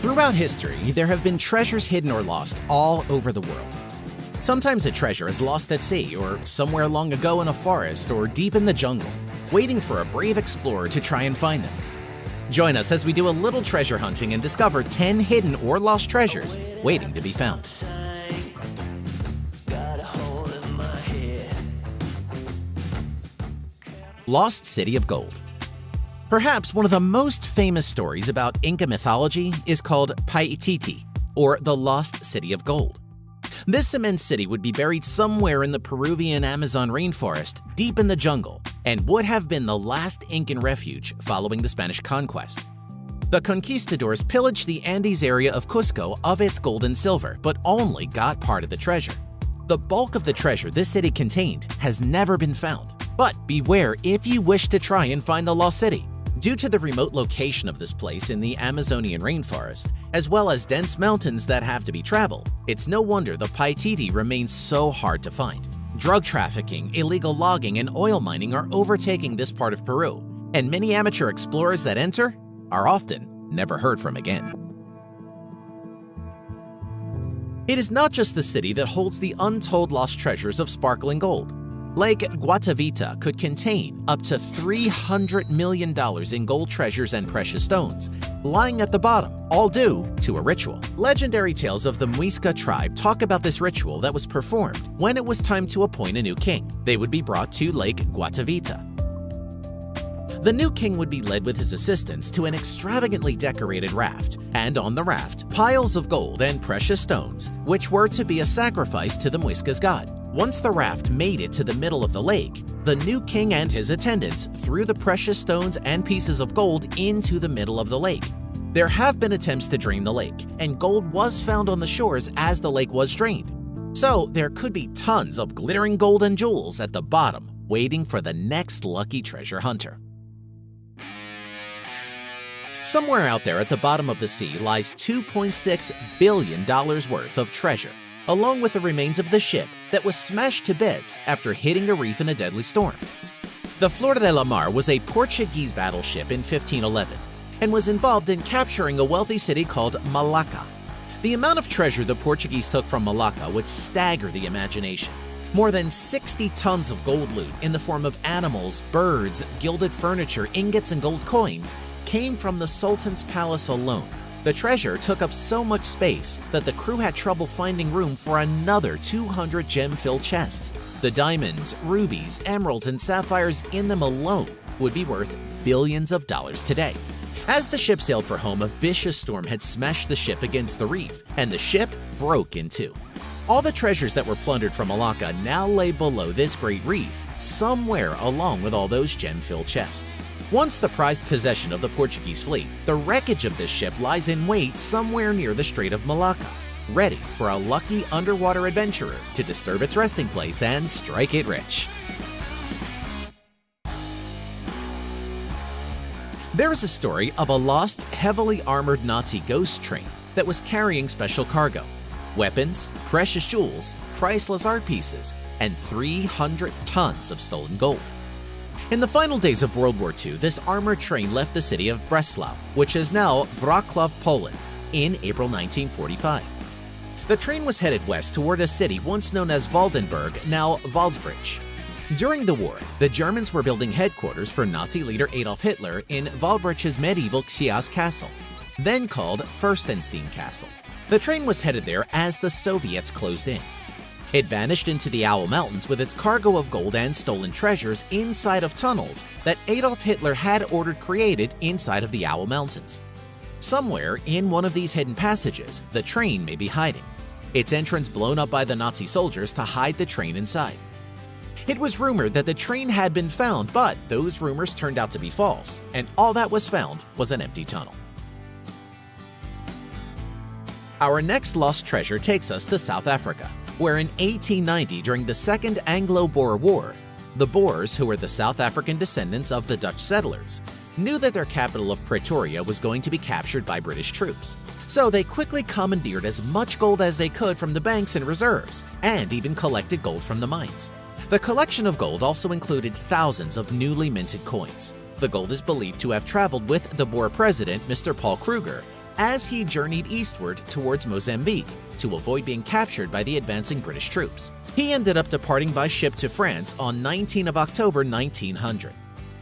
Throughout history, there have been treasures hidden or lost all over the world. Sometimes a treasure is lost at sea or somewhere long ago in a forest or deep in the jungle, waiting for a brave explorer to try and find them. Join us as we do a little treasure hunting and discover 10 hidden or lost treasures waiting to be found. Lost City of Gold. Perhaps one of the most famous stories about Inca mythology is called Paititi, or the Lost City of Gold. This immense city would be buried somewhere in the Peruvian Amazon rainforest, deep in the jungle, and would have been the last Incan refuge following the Spanish conquest. The conquistadors pillaged the Andes area of Cusco of its gold and silver, but only got part of the treasure. The bulk of the treasure this city contained has never been found. But beware if you wish to try and find the lost city. Due to the remote location of this place in the Amazonian rainforest, as well as dense mountains that have to be traveled, it's no wonder the Paititi remains so hard to find. Drug trafficking, illegal logging, and oil mining are overtaking this part of Peru, and many amateur explorers that enter are often never heard from again. It is not just the city that holds the untold lost treasures of sparkling gold. Lake Guatavita could contain up to $300 million in gold treasures and precious stones, lying at the bottom, all due to a ritual. Legendary tales of the Muisca tribe talk about this ritual that was performed when it was time to appoint a new king. They would be brought to Lake Guatavita. The new king would be led with his assistants to an extravagantly decorated raft, and on the raft, piles of gold and precious stones, which were to be a sacrifice to the Muisca's god. Once the raft made it to the middle of the lake, the new king and his attendants threw the precious stones and pieces of gold into the middle of the lake. There have been attempts to drain the lake, and gold was found on the shores as the lake was drained. So there could be tons of glittering gold and jewels at the bottom, waiting for the next lucky treasure hunter. Somewhere out there at the bottom of the sea lies $2.6 billion worth of treasure, along with the remains of the ship that was smashed to bits after hitting a reef in a deadly storm. The Flor de la Mar was a Portuguese battleship in 1511 and was involved in capturing a wealthy city called Malacca. The amount of treasure the Portuguese took from Malacca would stagger the imagination. More than 60 tons of gold loot in the form of animals, birds, gilded furniture, ingots, and gold coins came from the Sultan's palace alone. The treasure took up so much space that the crew had trouble finding room for another 200 gem-filled chests. The diamonds, rubies, emeralds, and sapphires in them alone would be worth billions of dollars today. As the ship sailed for home, a vicious storm had smashed the ship against the reef, and the ship broke in two. All the treasures that were plundered from Malacca now lay below this great reef, somewhere along with all those gem-filled chests. Once the prized possession of the Portuguese fleet, the wreckage of this ship lies in wait somewhere near the Strait of Malacca, ready for a lucky underwater adventurer to disturb its resting place and strike it rich. There is a story of a lost, heavily armored Nazi ghost train that was carrying special cargo: weapons, precious jewels, priceless art pieces, and 300 tons of stolen gold. In the final days of World War II, this armored train left the city of Breslau, which is now Wrocław, Poland, in April 1945. The train was headed west toward a city once known as Waldenburg, now Walsbrich. During the war, the Germans were building headquarters for Nazi leader Adolf Hitler in Walbrich's medieval Książ Castle, then called Fürstenstein Castle. The train was headed there as the Soviets closed in. It vanished into the Owl Mountains with its cargo of gold and stolen treasures inside of tunnels that Adolf Hitler had ordered created inside of the Owl Mountains. Somewhere in one of these hidden passages, the train may be hiding, its entrance blown up by the Nazi soldiers to hide the train inside. It was rumored that the train had been found, but those rumors turned out to be false, and all that was found was an empty tunnel. Our next lost treasure takes us to South Africa, where in 1890, during the Second Anglo-Boer War, the Boers, who were the South African descendants of the Dutch settlers, knew that their capital of Pretoria was going to be captured by British troops. So they quickly commandeered as much gold as they could from the banks and reserves, and even collected gold from the mines. The collection of gold also included thousands of newly minted coins. The gold is believed to have traveled with the Boer president, Mr. Paul Kruger, as he journeyed eastward towards Mozambique to avoid being captured by the advancing British troops. He ended up departing by ship to France on 19 of October 1900.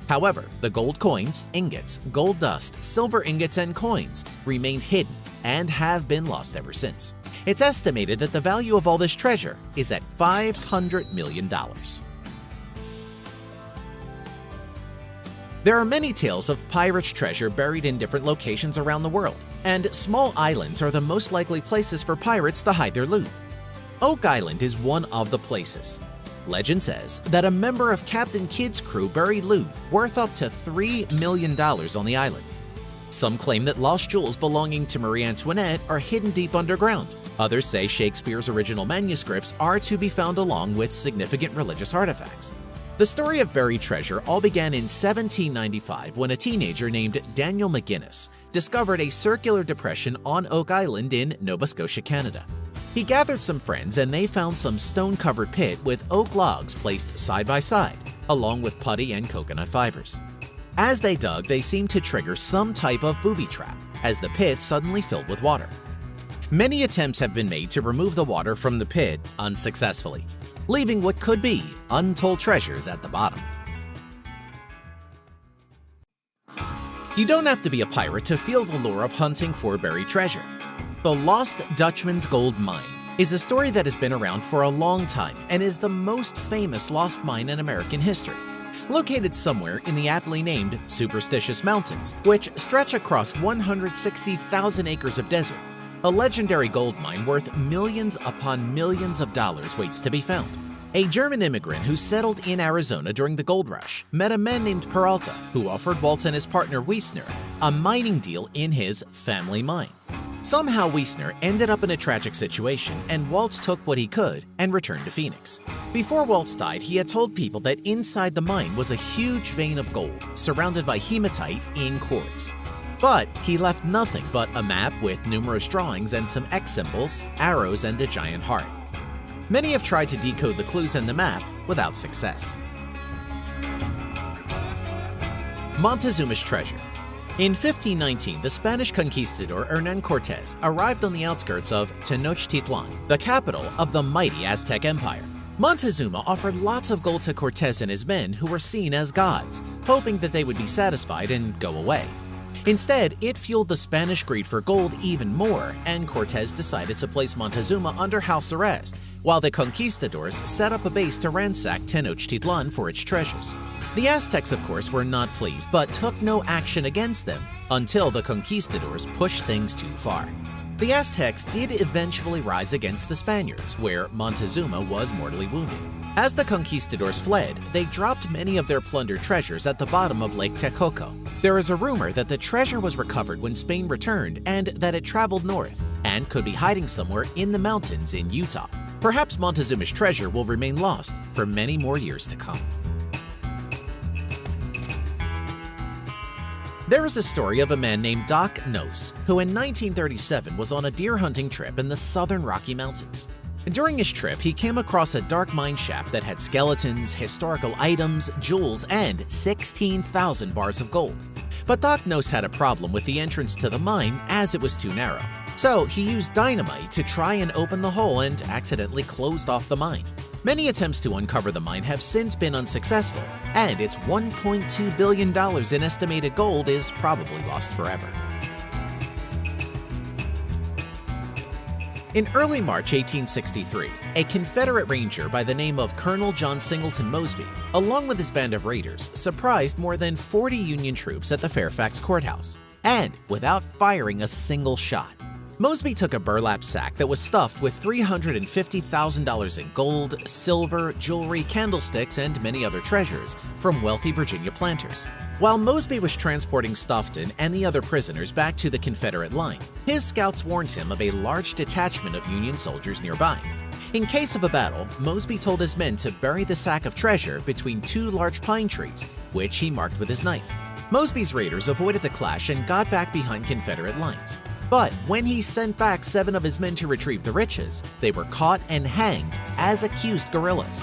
However, the gold coins, ingots, gold dust, silver ingots, and coins remained hidden and have been lost ever since. It's estimated that the value of all this treasure is at $500 million. There are many tales of pirates' treasure buried in different locations around the world, and small islands are the most likely places for pirates to hide their loot. Oak Island is one of the places. Legend says that a member of Captain Kidd's crew buried loot worth up to $3 million on the island. Some claim that lost jewels belonging to Marie Antoinette are hidden deep underground. Others say Shakespeare's original manuscripts are to be found along with significant religious artifacts. The story of buried treasure all began in 1795 when a teenager named Daniel McGinnis discovered a circular depression on Oak Island in Nova Scotia, Canada. He gathered some friends and they found some stone-covered pit with oak logs placed side by side, along with putty and coconut fibers. As they dug, they seemed to trigger some type of booby trap, as the pit suddenly filled with water. Many attempts have been made to remove the water from the pit unsuccessfully, leaving what could be untold treasures at the bottom. You don't have to be a pirate to feel the lure of hunting for buried treasure. The Lost Dutchman's Gold Mine is a story that has been around for a long time and is the most famous lost mine in American history. Located somewhere in the aptly named Superstitious Mountains, which stretch across 160,000 acres of desert, a legendary gold mine worth millions upon millions of dollars waits to be found. A German immigrant who settled in Arizona during the gold rush met a man named Peralta who offered Walt and his partner Wiesner a mining deal in his family mine. Somehow Wiesner ended up in a tragic situation and Waltz took what he could and returned to Phoenix. Before Waltz died, he had told people that inside the mine was a huge vein of gold surrounded by hematite in quartz. But he left nothing but a map with numerous drawings and some X symbols, arrows, and a giant heart. Many have tried to decode the clues in the map without success. Montezuma's treasure. In 1519, the Spanish conquistador Hernán Cortés arrived on the outskirts of Tenochtitlan, the capital of the mighty Aztec Empire. Montezuma offered lots of gold to Cortés and his men who were seen as gods, hoping that they would be satisfied and go away. Instead, it fueled the Spanish greed for gold even more, and Cortés decided to place Montezuma under house arrest, while the conquistadors set up a base to ransack Tenochtitlan for its treasures. The Aztecs, of course, were not pleased, but took no action against them until the conquistadors pushed things too far. The Aztecs did eventually rise against the Spaniards, where Montezuma was mortally wounded. As the conquistadors fled, they dropped many of their plundered treasures at the bottom of Lake Texcoco. There is a rumor that the treasure was recovered when Spain returned and that it traveled north and could be hiding somewhere in the mountains in Utah. Perhaps Montezuma's treasure will remain lost for many more years to come. There is a story of a man named Doc Nose, who in 1937 was on a deer hunting trip in the southern Rocky Mountains. During his trip, he came across a dark mine shaft that had skeletons, historical items, jewels, and 16,000 bars of gold. But Doc Nose had a problem with the entrance to the mine as it was too narrow. So he used dynamite to try and open the hole and accidentally closed off the mine. Many attempts to uncover the mine have since been unsuccessful, and its $1.2 billion in estimated gold is probably lost forever. In early March 1863, a Confederate ranger by the name of Colonel John Singleton Mosby, along with his band of raiders, surprised more than 40 Union troops at the Fairfax courthouse, and without firing a single shot. Mosby took a burlap sack that was stuffed with $350,000 in gold, silver, jewelry, candlesticks, and many other treasures from wealthy Virginia planters. While Mosby was transporting Stoughton and the other prisoners back to the Confederate line, his scouts warned him of a large detachment of Union soldiers nearby. In case of a battle, Mosby told his men to bury the sack of treasure between two large pine trees, which he marked with his knife. Mosby's raiders avoided the clash and got back behind Confederate lines. But when he sent back 7 of his men to retrieve the riches, they were caught and hanged as accused guerrillas.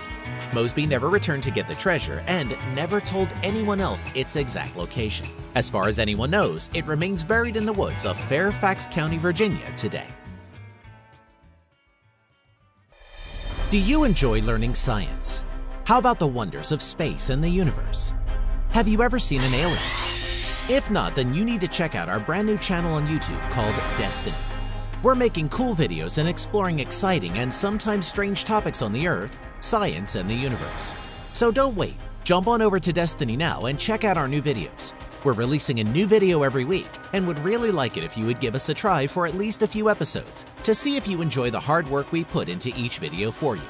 Mosby never returned to get the treasure and never told anyone else its exact location. As far as anyone knows, it remains buried in the woods of Fairfax County, Virginia today. Do you enjoy learning science? How about the wonders of space and the universe? Have you ever seen an alien? If not, then you need to check out our brand new channel on YouTube called Destiny. We're making cool videos and exploring exciting and sometimes strange topics on the Earth, science, and the universe. So don't wait, jump on over to Destiny now and check out our new videos. We're releasing a new video every week and would really like it if you would give us a try for at least a few episodes to see if you enjoy the hard work we put into each video for you.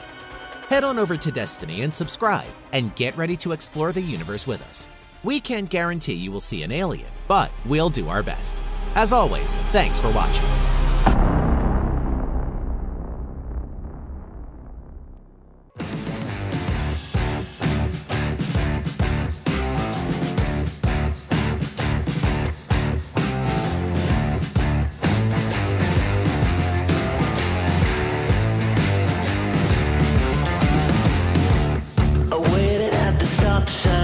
Head on over to Destiny and subscribe and get ready to explore the universe with us. We can't guarantee you will see an alien, but we'll do our best. As always, thanks for watching. I waited at the stop sign.